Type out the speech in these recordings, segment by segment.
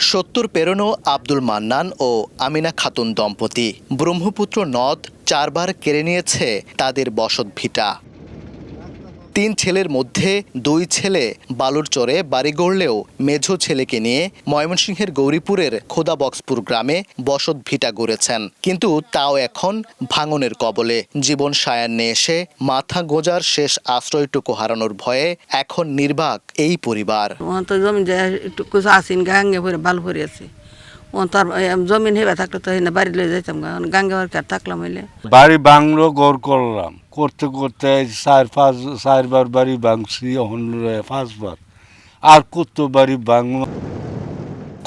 70 পেরোনো আব্দুল মান্নান ও আমিনা খাতুন দম্পতি ব্রহ্মপুত্র নদ 4 বার কেড়ে নিয়েছে তাদের বসতভিটা। 3 ছেলের মধ্যে 2 ছেলে বালুরচরে বাড়ি গড়লেও মেঝো ছেলেকে নিয়ে ময়মনসিংহের গৌরীপুরের খোদাবক্সপুর গ্রামে বসতভিটা গড়েছেন, কিন্তু তাও এখন ভাঙনের কবলে। জীবন সায়ান্নে এসে মাথা গোঁজার শেষ আশ্রয়টুকু হারানোর ভয়ে এখন নির্বাক এই পরিবার। জমিন হেবা থাকলে তো বাড়ি লয়ে যাইতাম, গাঙ্গে থাকলাম হইলে বাড়ি বাংলো গড় করলাম, করতে করতে 4-5 বাড়ি ভাঙছি, 5 বার আর কত বাড়ি ভাঙলো।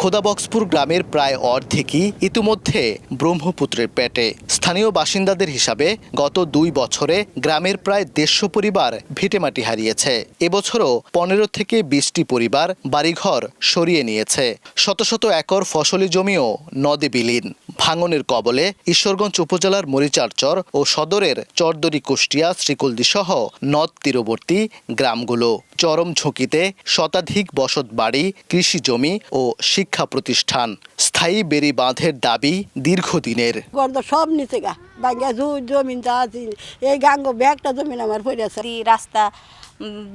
খোদাবক্সপুর গ্রামের প্রায় অর্ধেকই ইতিমধ্যে ব্রহ্মপুত্রের পেটে। স্থানীয় বাসিন্দাদের হিসাবে গত 2 বছরে গ্রামের প্রায় 150 পরিবার ভিটেমাটি হারিয়েছে। এবছরও 15 থেকে 20টি পরিবার বাড়িঘর সরিয়ে নিয়েছে। শত শত একর ফসলি জমিও নদে বিলীন। ভাঙনের কবলে ঈশ্বরগঞ্জ উপজেলার মরিচারচর ও সদরের চরদরি, কুষ্টিয়া, শ্রীকুলদি সহ নদ তীরবর্তী গ্রামগুলো। চরম ঝুঁকিতে শতাধিক বসত বাড়ি, কৃষি জমি ও শিক্ষা প্রতিষ্ঠান। স্থায়ী বেড়ি বাঁধের দাবি দীর্ঘদিনের। সব নিচে গা বাঙ্গা জমিন যা আছে, এই গাঙ্গ ব্যাগটা জমিন আমার পড়ে আছে। রাস্তা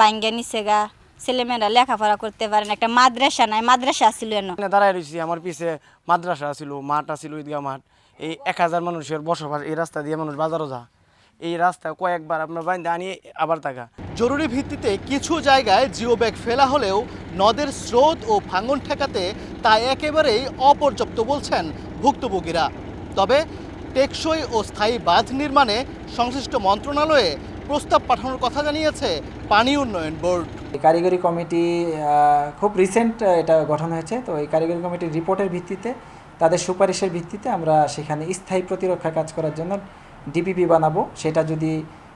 বাঙ্গা নিচে গা, ছেলেমেয়েরা লেখাপড়া করতে পারে না। একটা মাদ্রাসা নাই, মাদ্রাসা ছিল না। দাঁড়ায় রয়েছি, আমার পিছে মাদ্রাসা ছিল, মাঠ ছিল, ঈদগাহ মাঠ। এই 1000 মানুষের বসবাস, এই রাস্তা দিয়ে মানুষ বাজারও যা। এই রাস্তা কয়েকবার আপনার বাইন্দা আনিয়ে আবার টাকা। জরুরি ভিত্তিতে কিছু জায়গায় জিও ব্যাগ ফেলা হলেও নদের স্রোত ও ভাঙন ঠেকাতে তা একেবারেই অপর্যাপ্ত বলছেন ভুক্তভোগীরা। তবে টেকসই ও স্থায়ী বাঁধ নির্মাণে সংশ্লিষ্ট মন্ত্রণালয়ে প্রস্তাব পাঠানোর কথা জানিয়েছে পানি উন্নয়ন বোর্ড। কারিগরি কমিটি খুব রিসেন্ট এটা গঠন হয়েছে। তো এই কারিগরি কমিটির রিপোর্টের ভিত্তিতে, তাদের সুপারিশের ভিত্তিতে আমরা সেখানে স্থায়ী প্রতিরক্ষা কাজ করার জন্য ডিপিপি বানাবো। সেটা যদি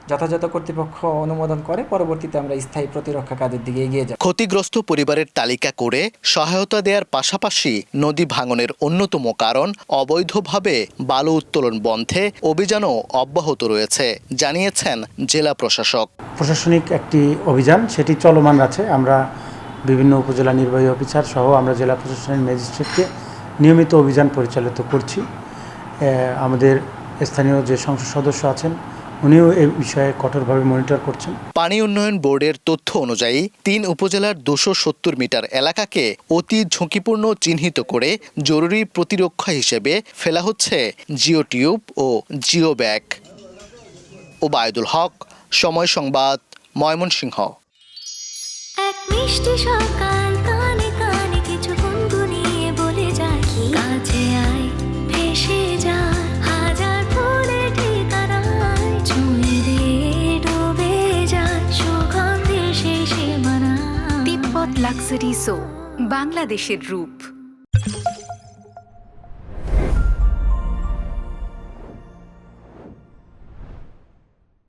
যথাযথ কর্তৃপক্ষ অনুমোদন করে, পরবর্তীতে আমরা স্থায়ী প্রতিরক্ষা কাজের দিকে এগিয়ে যাব। ক্ষতিগ্রস্ত পরিবারের তালিকা করে সহায়তা দেওয়ার পাশাপাশি নদী ভাঙনের অন্যতম কারণ অবৈধভাবে বালু উত্তোলন বন্ধে অভিযানও অব্যাহত রয়েছে জানিয়েছেন জেলা প্রশাসক। প্রশাসনিক একটি অভিযান সেটি চলমান আছে। আমরা বিভিন্ন উপজেলা নির্বাহী অফিসার সহ আমরা জেলা প্রশাসনের ম্যাজিস্ট্রেটকে নিয়মিত অভিযান পরিচালিত করছি। আমাদের স্থানীয় যে সংসদ সদস্য আছেন উনিও এই বিষয়ে কঠোরভাবে মনিটর করছেন। পানি উন্নয়ন বোর্ডের তথ্য অনুযায়ী 3 উপজেলার 270 মিটার এলাকাকে অতি ঝুঁকিপূর্ণ চিহ্নিত করে জরুরি প্রতিরক্ষা হিসেবে ফেলা হচ্ছে জিও টিউব ও জিও ব্যাগ। ওবায়দুল হক, সময় সংবাদ, ময়মনসিংহ। এক মিষ্টি সকাল, কানে কানে কিছু গুনগুনিয়ে বলে যায়, কাছে আয় ভেসে যায় হাজার ফুলের ঠিকানায়, ছুঁয়ে দিয়ে ডুবে যায় সুগন্ধে শেষে মানায়। তিব্বত লাক্সারি সো, বাংলাদেশের রূপ।